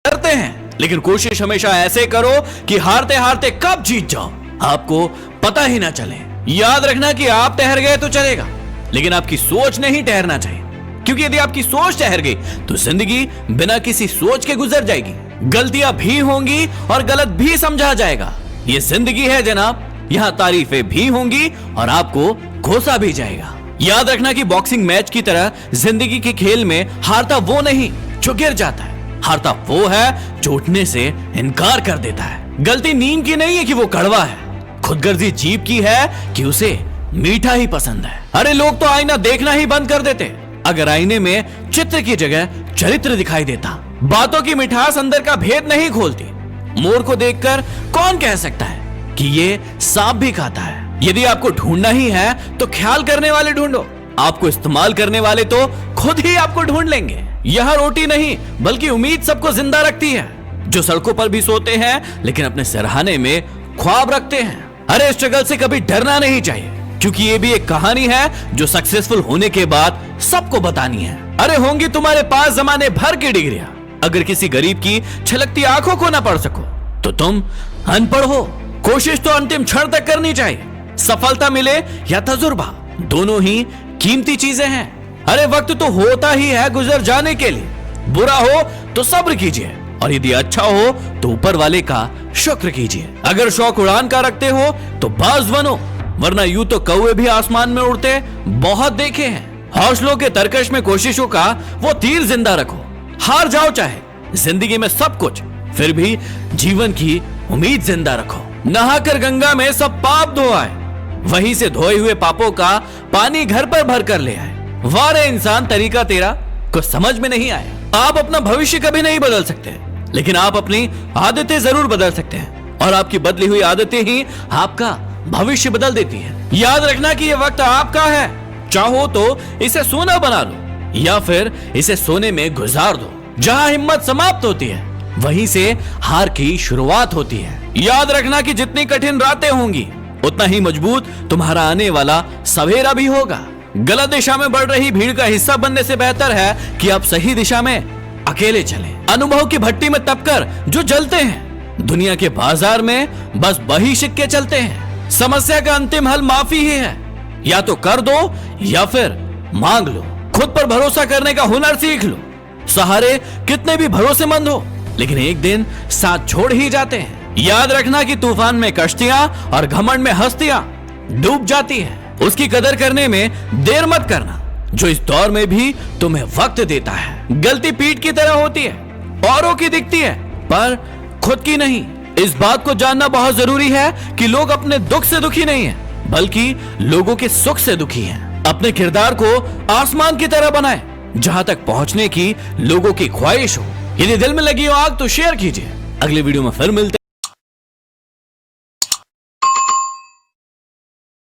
करते हैं, लेकिन कोशिश हमेशा ऐसे करो कि हारते हारते कब जीत जाओ आपको पता ही ना चले। याद रखना कि आप ठहर गए तो चलेगा, लेकिन आपकी सोच नहीं ठहरना चाहिए, क्योंकि यदि आपकी सोच ठहर गई तो जिंदगी बिना किसी सोच के गुजर जाएगी। गलतियां भी होंगी और गलत भी समझा जाएगा। ये जिंदगी है जनाब, यहाँ तारीफें भी होंगी और आपको घोसा भी जाएगा। याद रखना कि बॉक्सिंग मैच की तरह जिंदगी के खेल में हारता वो नहीं जो गिर जाता है, हारता वो है जो उठने से इनकार कर देता है। गलती नीम की नहीं है कि वो कड़वा है, खुदगर्जी जीभ की है कि उसे मीठा ही पसंद है। अरे लोग तो आईना देखना ही बंद कर देते अगर आईने में चित्र की जगह चरित्र दिखाई देता। बातों की मिठास अंदर का भेद नहीं खोलती। मोर को देखकर कौन कह सकता है कि ये सांप भी खाता है। यदि आपको ढूंढना ही है तो ख्याल करने वाले ढूंढो, आपको इस्तेमाल करने वाले तो खुद ही आपको ढूंढ लेंगे। यह रोटी नहीं बल्कि उम्मीद सबको जिंदा रखती है, जो सड़कों पर भी सोते हैं लेकिन अपने सिरहाने में ख्वाब रखते हैं। अरे स्ट्रगल से कभी डरना नहीं चाहिए, क्योंकि ये भी एक कहानी है जो सक्सेसफुल होने के बाद सबको बतानी है। अरे होंगी तुम्हारे पास जमाने भर की डिग्रियां, अगर किसी गरीब की छलकती आंखों को ना पढ़ सको तो तुम अनपढ़ हो। कोशिश तो अंतिम क्षण तक करनी चाहिए। सफलता मिले या तजुर्बा, दोनों ही कीमती चीजें हैं। अरे वक्त तो होता ही है गुजर जाने के लिए। बुरा हो तो सब्र कीजिए, और यदि अच्छा हो तो ऊपर वाले का शुक्र कीजिए। अगर शौक उड़ान का रखते हो तो बाज बनो, वरना यूं तो कौवे भी आसमान में उड़ते बहुत देखे हैं। हौसलों के तरकश में कोशिशों का वो तीर जिंदा रखो। हार जाओ चाहे जिंदगी में सब कुछ, फिर भी जीवन की उम्मीद जिंदा रखो। नहाकर गंगा में सब पाप धो आए, वहीं से धोए हुए पापों का पानी घर पर भर कर ले आए। वारे इंसान तरीका तेरा कुछ समझ में नहीं आया। आप अपना भविष्य कभी नहीं बदल सकते, लेकिन आप अपनी आदतें जरूर बदल सकते हैं, और आपकी बदली हुई आदतें ही आपका भविष्य बदल देती है। याद रखना कि यह वक्त आपका है, चाहो तो इसे सोना बना लो या फिर इसे सोने में गुजार दो। जहां हिम्मत समाप्त होती है वहीं से हार की शुरुआत होती है। याद रखना कि जितनी कठिन रातें होंगी उतना ही मजबूत तुम्हारा आने वाला सवेरा भी होगा। गलत दिशा में बढ़ रही भीड़ का हिस्सा बनने से बेहतर है कि आप सही दिशा में अकेले चलें। अनुभव की भट्टी में तपकर जो जलते हैं, दुनिया के बाजार में बस वही सिक्के चलते हैं। समस्या का अंतिम हल माफी ही है, या तो कर दो या फिर मांग लो। खुद पर भरोसा करने का हुनर सीख लो। सहारे कितने भी भरोसेमंद हो, लेकिन एक दिन साथ छोड़ ही जाते हैं। याद रखना कि तूफान में कश्तियां और घमंड में हस्तियां डूब जाती हैं। उसकी कदर करने में देर मत करना, जो इस दौर में भी तुम्हें वक्त देता है। गलती पीठ की तरह होती है, औरों की दिखती है पर खुद की नहीं। इस बात को जानना बहुत जरूरी है कि लोग अपने दुख से दुखी नहीं है, बल्कि लोगों के सुख से दुखी हैं। अपने किरदार को आसमान की तरह बनाएं, जहां तक पहुंचने की लोगों की ख्वाहिश हो। यदि दिल में लगी हो आग तो शेयर कीजिए। अगले वीडियो में फिर मिलते हैं।